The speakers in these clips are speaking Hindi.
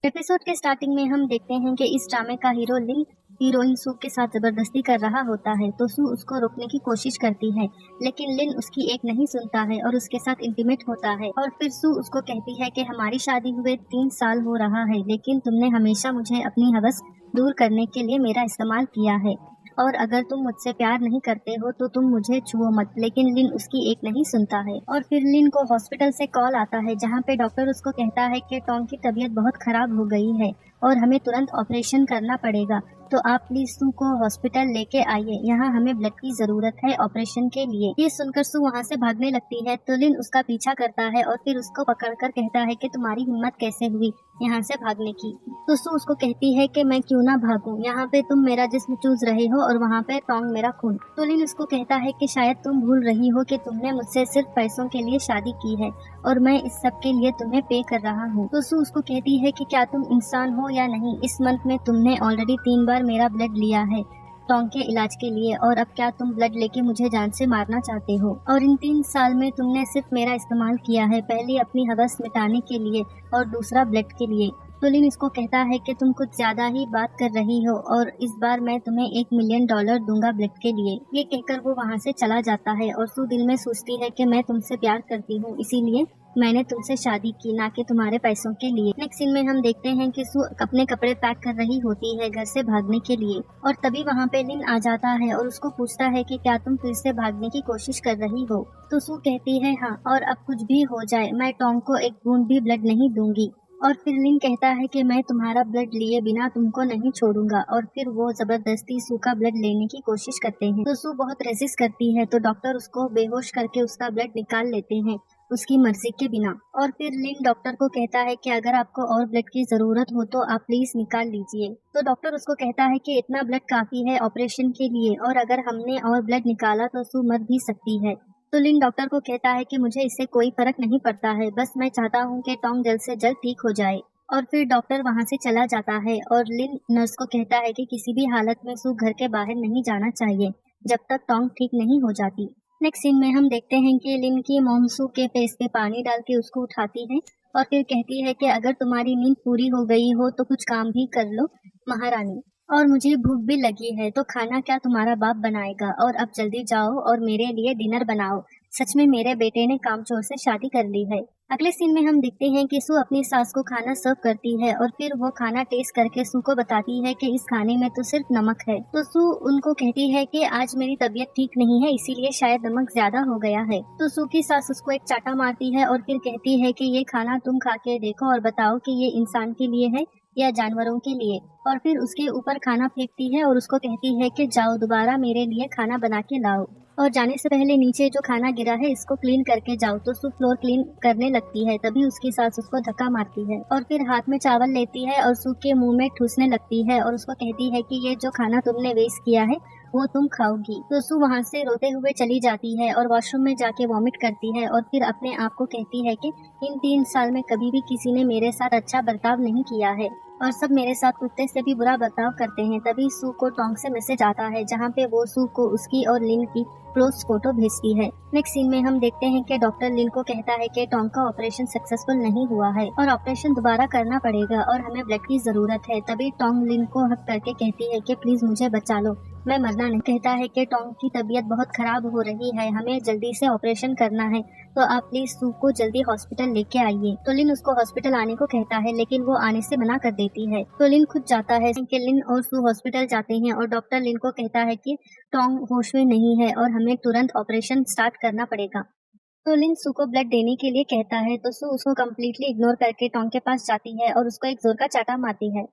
एपिसोड के स्टार्टिंग में हम देखते हैं कि इस ड्रामे का हीरो लिन हीरोइन सू के साथ जबरदस्ती कर रहा होता है तो सू उसको रोकने की कोशिश करती है, लेकिन लिन उसकी एक नहीं सुनता है और उसके साथ इंटीमेट होता है। और फिर सू उसको कहती है कि हमारी शादी हुए 3 साल हो रहा है, लेकिन तुमने हमेशा मुझे अपनी हवस दूर करने के लिए मेरा इस्तेमाल किया है, और अगर तुम मुझसे प्यार नहीं करते हो तो तुम मुझे छुओ मत। लेकिन लिन उसकी एक नहीं सुनता है और फिर लिन को हॉस्पिटल से कॉल आता है, जहाँ पे डॉक्टर उसको कहता है कि टॉम की तबीयत बहुत खराब हो गई है और हमें तुरंत ऑपरेशन करना पड़ेगा, तो आप प्लीज सू को हॉस्पिटल लेके आइए, यहाँ हमें ब्लड की जरूरत है ऑपरेशन के लिए। ये सुनकर सू वहाँ से भागने लगती है तो लिन उसका पीछा करता है और फिर उसको पकड़कर कहता है कि तुम्हारी हिम्मत कैसे हुई यहाँ से भागने की। तो सू उसको कहती है कि मैं क्यों ना भागूं, यहाँ पे तुम मेरा जिस्म चूस रहे हो और वहाँ पे टोंग मेरा खून। तो लिन उसको कहता है कि शायद तुम भूल रही हो कि तुमने मुझसे सिर्फ पैसों के लिए शादी की है और मैं इस सब के लिए तुम्हें पे कर रहा हूँ। तो सू उसको कहती है कि क्या तुम इंसान हो या नहीं, इस मंथ में तुमने ऑलरेडी 3 बार मेरा ब्लड लिया है टोंग के इलाज के लिए, और अब क्या तुम ब्लड लेके मुझे जान से मारना चाहते हो। और इन 3 साल में तुमने सिर्फ मेरा इस्तेमाल किया है, पहले अपनी हवस मिटाने के लिए और दूसरा ब्लड के लिए। तो लिन इसको कहता है कि तुम कुछ ज्यादा ही बात कर रही हो और इस बार मैं तुम्हें $1 मिलियन दूंगा ब्लड के लिए। ये कहकर वो वहाँ से चला जाता है और सू दिल में सोचती है कि मैं तुमसे प्यार करती हूँ, इसीलिए मैंने तुमसे शादी की, ना कि तुम्हारे पैसों के लिए। नेक्स्ट सीन में हम देखते हैं कि सू अपने कपड़े पैक कर रही होती है घर से भागने के लिए, और तभी वहाँ पे लिन आ जाता है और उसको पूछता है कि क्या तुम फिर से भागने की कोशिश कर रही हो। तो सू कहती है हाँ, और अब कुछ भी हो जाए मैं टोंग को एक बूंद भी ब्लड नहीं दूंगी। और फिर लिन कहता है कि मैं तुम्हारा ब्लड लिए बिना तुमको नहीं छोड़ूंगा, और फिर वो जबरदस्ती सू का ब्लड लेने की कोशिश करते हैं। तो सू बहुत रेजिस्ट करती है तो डॉक्टर उसको बेहोश करके उसका ब्लड निकाल लेते हैं उसकी मर्जी के बिना। और फिर लिन डॉक्टर को कहता है कि अगर आपको और ब्लड की जरूरत हो तो आप प्लीज निकाल लीजिए। तो डॉक्टर उसको कहता है कि इतना ब्लड काफी है ऑपरेशन के लिए, और अगर हमने और ब्लड निकाला तो सू मर भी सकती है। तो लिन डॉक्टर को कहता है कि मुझे इससे कोई फर्क नहीं पड़ता है, बस मैं चाहता हूँ कि टोंग जल्द से जल्द ठीक हो जाए। और फिर डॉक्टर वहाँ से चला जाता है और लिन नर्स को कहता है कि किसी भी हालत में सू घर के बाहर नहीं जाना चाहिए जब तक टोंग ठीक नहीं हो जाती। नेक्स्ट सीन में हम देखते हैं कि लिन की मॉम सू के फेस पे पानी डाल के उसको उठाती है और फिर कहती है कि अगर तुम्हारी नींद पूरी हो गई हो तो कुछ काम भी कर लो महारानी, और मुझे भूख भी लगी है तो खाना क्या तुम्हारा बाप बनाएगा, और अब जल्दी जाओ और मेरे लिए डिनर बनाओ, सच में मेरे बेटे ने कामचोर से शादी कर ली है। अगले सीन में हम देखते हैं कि सू अपनी सास को खाना सर्व करती है और फिर वो खाना टेस्ट करके सू को बताती है कि इस खाने में तो सिर्फ नमक है। तो सू उनको कहती है कि आज मेरी तबीयत ठीक नहीं है इसीलिए शायद नमक ज्यादा हो गया है। तो सू की सास उसको एक चाटा मारती है और फिर कहती है कि ये खाना तुम खा के देखो और बताओ कि ये इंसान के लिए है या जानवरों के लिए, और फिर उसके ऊपर खाना फेंकती है और उसको कहती है कि जाओ दोबारा मेरे लिए खाना बना के लाओ, और जाने से पहले नीचे जो खाना गिरा है इसको क्लीन करके जाओ। तो सू फ्लोर क्लीन करने लगती है, तभी उसकी सास उसको धक्का मारती है और फिर हाथ में चावल लेती है और सू के मुंह में ठूसने लगती है और उसको कहती है कि ये जो खाना तुमने वेस्ट किया है वो तुम खाओगी। तो सू वहाँ से रोते हुए चली जाती है और वॉशरूम में जाके वॉमिट करती है और फिर अपने आप को कहती है कि इन 3 साल में कभी भी किसी ने मेरे साथ अच्छा बर्ताव नहीं किया है और सब मेरे साथ कुत्ते से भी बुरा बर्ताव करते हैं। तभी सू को टोंग से मैसेज आता है जहाँ पे वो सू को उसकी और लिन की क्लोज फोटो भेजती है। नेक्स्ट सीन में हम देखते हैं कि डॉक्टर लिन को कहता है कि टोंग का ऑपरेशन सक्सेसफुल नहीं हुआ है और ऑपरेशन दोबारा करना पड़ेगा और हमें ब्लड की जरूरत है। तभी टोंग लिन को हक करके कहती है कि प्लीज मुझे बचा लो, मैं मरना नहीं। कहता है कि टोंग की तबीयत बहुत खराब हो रही है, हमें जल्दी से ऑपरेशन करना है, तो आप प्लीज सू को जल्दी हॉस्पिटल लेके आइए। तो लिन उसको हॉस्पिटल आने को कहता है लेकिन वो आने से मना कर देती है। तो लिन खुद जाता है कि लिन और सू हॉस्पिटल जाते हैं और डॉक्टर लिन को कहता है कि टोंग होश में नहीं है और हमें तुरंत ऑपरेशन स्टार्ट करना पड़ेगा। तो लिन सू को ब्लड देने के लिए कहता है तो सू उसको कम्प्लीटली इग्नोर करके टोंग के पास जाती है और उसको एक जोर का चाटा मारती है।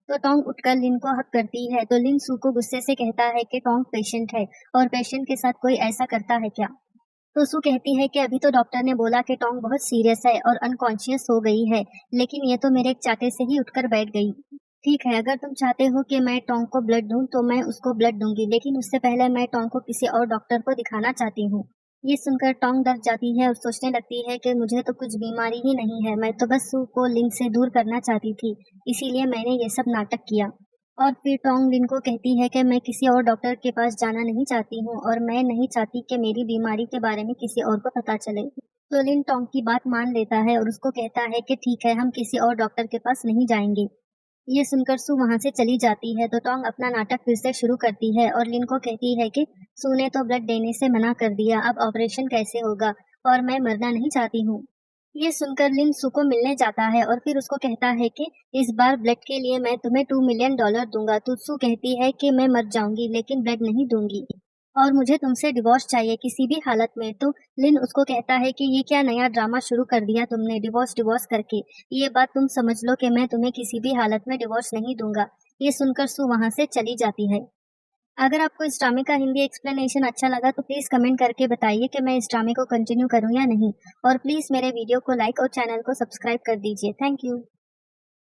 तो टोंग उठकर लिन को हक करती है तो लिन सू को गुस्से से कहता है कि टोंग पेशेंट है और पेशेंट के साथ कोई ऐसा करता है क्या। तो सू कहती है कि अभी तो डॉक्टर ने बोला कि टोंग बहुत सीरियस है और अनकॉन्शियस हो गई है, लेकिन ये तो मेरे एक चाटे से ही उठकर बैठ गई। ठीक है, अगर तुम चाहते हो कि मैं टोंग को ब्लड दूं तो मैं उसको ब्लड दूंगी, लेकिन उससे पहले मैं टोंग को किसी और डॉक्टर को दिखाना चाहती हूँ। ये सुनकर टोंग डर जाती है और सोचने लगती है कि मुझे तो कुछ बीमारी ही नहीं है, मैं तो बस सू को लिन से दूर करना चाहती थी, इसीलिए मैंने ये सब नाटक किया। और फिर टोंग लिन को कहती है कि मैं किसी और डॉक्टर के पास जाना नहीं चाहती हूँ और मैं नहीं चाहती कि मेरी बीमारी के बारे में किसी और को पता चले। तो लिन टोंग की बात मान लेता है और उसको कहता है कि ठीक है, हम किसी और डॉक्टर के पास नहीं जाएंगे। ये सुनकर सू वहां से चली जाती है तो टोंग अपना नाटक फिर से शुरू करती है और लिन को कहती है कि सू ने तो ब्लड देने से मना कर दिया, अब ऑपरेशन कैसे होगा, और मैं मरना नहीं चाहती हूँ। ये सुनकर लिन सू को मिलने जाता है और फिर उसको कहता है कि इस बार ब्लड के लिए मैं तुम्हें $2 मिलियन दूंगा। तो सू कहती है कि मैं मर जाऊंगी लेकिन ब्लड नहीं दूंगी और मुझे तुमसे डिवोर्स चाहिए किसी भी हालत में। तो लिन उसको कहता है कि ये क्या नया ड्रामा शुरू कर दिया तुमने, डिवोर्स डिवोर्स करके। ये बात तुम समझ लो कि मैं तुम्हें किसी भी हालत में डिवोर्स नहीं दूंगा। ये सुनकर सू वहां से चली जाती है। अगर आपको इस ड्रामे का हिंदी एक्सप्लेनेशन अच्छा लगा तो प्लीज़ कमेंट करके बताइए कि मैं इस ड्रामे को कंटिन्यू करूं या नहीं। और प्लीज़ मेरे वीडियो को लाइक और चैनल को सब्सक्राइब कर दीजिए। Thank you.